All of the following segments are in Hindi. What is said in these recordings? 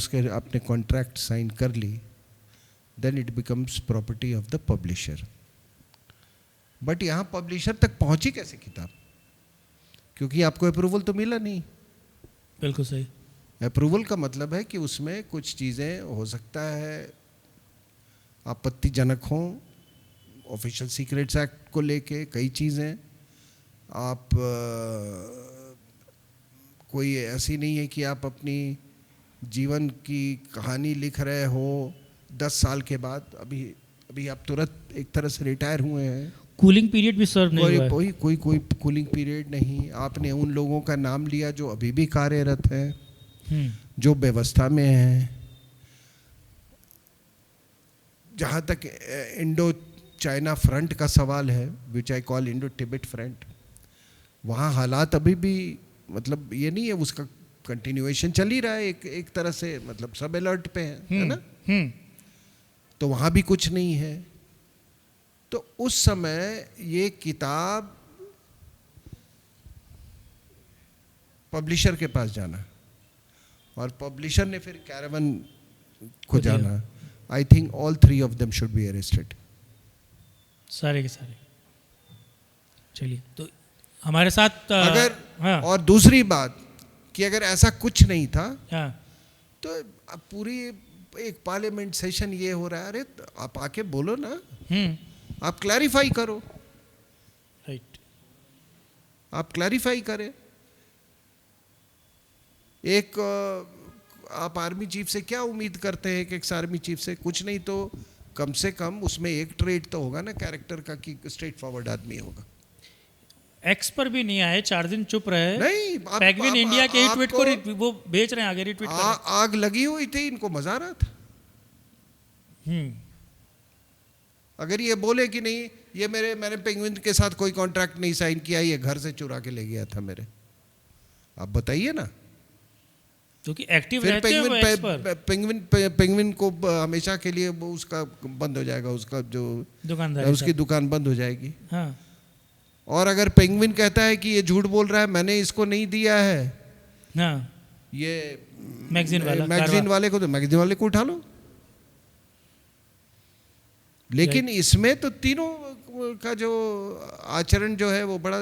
उसके आपने कॉन्ट्रैक्ट साइन कर ली, then it becomes property of the publisher. But यहाँ पब्लिशर तक पहुंची कैसे किताब? क्योंकि आपको अप्रूवल तो मिला नहीं। बिल्कुल सही। अप्रूवल का मतलब है कि उसमें कुछ चीज़ें हो सकता है आपत्तिजनक हों, ऑफिशियल सीक्रेट्स एक्ट को लेके कई चीज़ें। आप कोई ऐसी नहीं है कि आप अपनी जीवन की कहानी लिख रहे हो 10 साल के बाद, अभी आप तुरंत एक तरह से रिटायर हुए हैं, कूलिंग पीरियड भी सर्व नहीं हुआ है। कोई कूलिंग पीरियड नहीं। आपने उन लोगों का नाम लिया जो अभी भी कार्यरत हैं, जो व्यवस्था में हैं। जहाँ तक इंडो चाइना फ्रंट का सवाल है, which I call Indo Tibet front, वहाँ हालात अभी भी मतलब ये नहीं है, उसका कंटिन्यूएशन चल ही रहा है एक तरह से, मतलब सब अलर्ट पे है ना। तो वहाँ भी कुछ नहीं है। तो उस समय ये किताब पब्लिशर के पास जाना और पब्लिशर ने फिर कैरावन को जाना, I think all 3 of them should be arrested, सारे के सारे। चलिए, तो हमारे साथ अगर हाँ। और दूसरी बात कि अगर ऐसा कुछ नहीं था, हाँ। तो अब पूरी एक पार्लियामेंट सेशन ये हो रहा है, अरे आप आके बोलो ना, आप क्लैरिफाई करो, राइट, आप क्लैरिफाई करें। एक आप आर्मी चीफ से क्या उम्मीद करते हैं कि एक आर्मी चीफ से कुछ नहीं तो कम से कम उसमें एक ट्रेड तो होगा ना कैरेक्टर का, कि स्ट्रेट फॉरवर्ड आदमी होगा। एक्स पर भी नहीं आए, 4 दिन चुप रहे। नहीं, पेंगुइन इंडिया के ट्वीट को वो बेच रहे हैं आगे, रिट्वीट कर रहे हैं। आग लगी हुई थी, इनको मजा आ रहा था। अगर ये बोले कि नहीं ये मैंने पेंगुइन के साथ कोई कॉन्ट्रैक्ट नहीं साइन किया, ये घर से चुरा के ले गया था मेरे, आप बताइए ना। क्योंकि एक्टिव रहते हैं वो एक्स पर। पेंगुइन को हमेशा के लिए वो उसका बंद हो जाएगा, उसका जो दुकानदार, उसकी दुकान बंद हो जाएगी। हाँ। और अगर पेंगुइन कहता है कि ये झूठ बोल रहा है, मैंने इसको नहीं दिया है, हाँ, ये मैगजीन वाले को, तो मैगजीन वाले को उठा लो। लेकिन इसमें तो तीनों का जो आचरण जो है वो बड़ा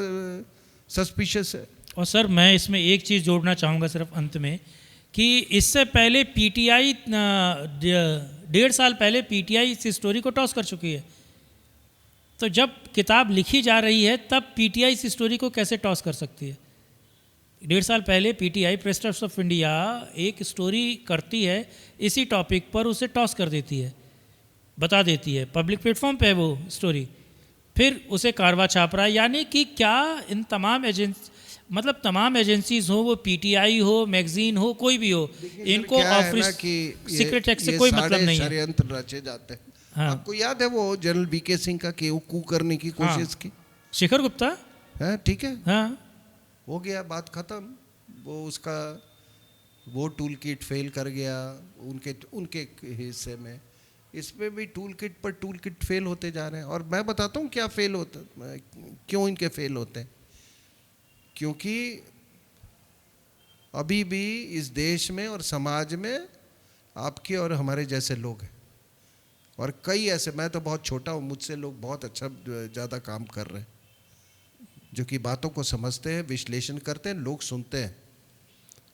सस्पिशियस है। और सर मैं इसमें एक चीज़ जोड़ना चाहूँगा सिर्फ अंत में, कि इससे पहले पीटीआई 1.5 साल पहले पीटीआई इस स्टोरी को टॉस कर चुकी है। तो जब किताब लिखी जा रही है तब पीटीआई इस स्टोरी को कैसे टॉस कर सकती है? 1.5 साल पहले PTI, press trust of India, एक स्टोरी करती है इसी टॉपिक पर, उसे टॉस कर देती है, बता देती है, पब्लिक प्लेटफॉर्म पे है वो स्टोरी, फिर उसे कारवा छाप रहा है। यानी कि क्या इन तमाम एजेंसीज हो, वो पीटीआई हो, मैगजीन हो, कोई भी हो, इनको सीक्रेट एक्ट से कोई मतलब नहीं है। षड्यंत्र रचे जाते हैं। हाँ। आपको याद है वो जनरल वीके सिंह का कि वो कू करने की कोशिश की, शेखर गुप्ता है, ठीक है, हाँ, हो गया, बात खत्म। वो उसका वो टूल किट फेल कर गया उनके हिस्से में। इसमें भी टूल किट पर टूल किट फेल होते जा रहे हैं। और मैं बताता हूँ क्या फेल होता, क्यों इनके फेल होते हैं। क्योंकि अभी भी इस देश में और समाज में आपके और हमारे जैसे लोग हैं, और कई ऐसे, मैं तो बहुत छोटा हूँ, मुझसे लोग बहुत अच्छा ज़्यादा काम कर रहे हैं, जो कि बातों को समझते हैं, विश्लेषण करते हैं, लोग सुनते हैं,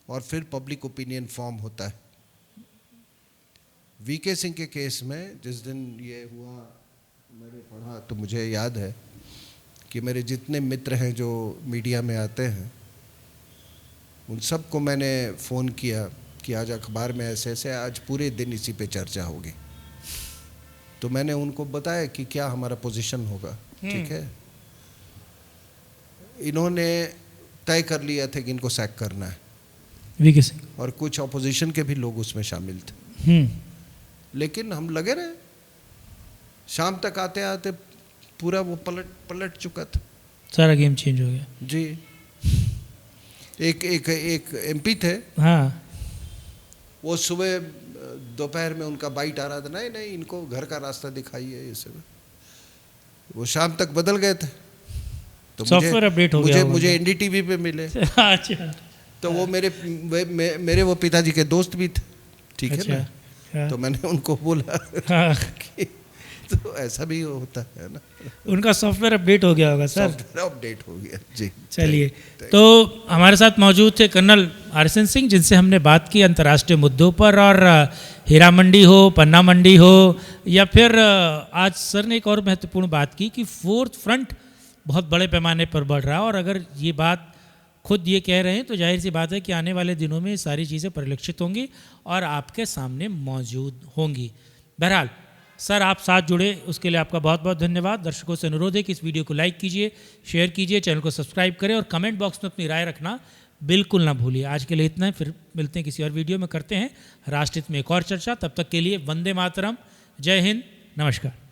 और फिर पब्लिक ओपिनियन फॉर्म होता है। वीके सिंह के केस में जिस दिन ये हुआ, मैंने पढ़ा तो मुझे याद है कि मेरे जितने मित्र हैं जो मीडिया में आते हैं, उन सबको मैंने फ़ोन किया कि आज अखबार में ऐसे ऐसे, आज पूरे दिन इसी पे चर्चा होगी। तो मैंने उनको बताया कि क्या हमारा पोजीशन होगा, ठीक है। इन्होंने तय कर लिया था कि इनको सैक करना है, वीके सिंह, और कुछ अपोजिशन के भी लोग उसमें शामिल थे। लेकिन हम लगे रहे, शाम तक आते आते पूरा वो पलट चुका था, सारा गेम चेंज हो गया जी। एक एमपी थे, हाँ, वो सुबह दोपहर में उनका बाइट आ रहा था, नहीं इनको घर का रास्ता दिखाइए, ये सब। वो शाम तक बदल गए थे, तो सॉफ्टवेयर अपडेट हो गया, मुझे एनडीटीवी पे मिले। अच्छा। तो वो मेरे वो पिताजी के दोस्त भी थे, ठीक है अच्छा, ना। हाँ। तो मैंने उनको बोला हाँ, कि तो ऐसा भी होता है ना, उनका सॉफ्टवेयर अपडेट हो गया होगा सर। सॉफ्टवेयर अपडेट हो गया जी। चलिए, तो हमारे साथ मौजूद थे कर्नल RSN सिंह, जिनसे हमने बात की अंतर्राष्ट्रीय मुद्दों पर, और हीरा मंडी हो, पन्ना मंडी हो, या फिर आज सर ने एक और महत्वपूर्ण बात की कि फोर्थ फ्रंट बहुत बड़े पैमाने पर बढ़ रहा है, और अगर ये बात खुद ये कह रहे हैं तो जाहिर सी बात है कि आने वाले दिनों में ये सारी चीज़ें परिलक्षित होंगी और आपके सामने मौजूद होंगी। बहरहाल सर, आप साथ जुड़े उसके लिए आपका बहुत बहुत धन्यवाद। दर्शकों से अनुरोध है कि इस वीडियो को लाइक कीजिए, शेयर कीजिए, चैनल को सब्सक्राइब करें और कमेंट बॉक्स में अपनी राय रखना बिल्कुल ना भूलिए। आज के लिए इतना है, फिर मिलते हैं किसी और वीडियो में, करते हैं राष्ट्रहित में एक और चर्चा। तब तक के लिए वंदे मातरम, जय हिंद, नमस्कार।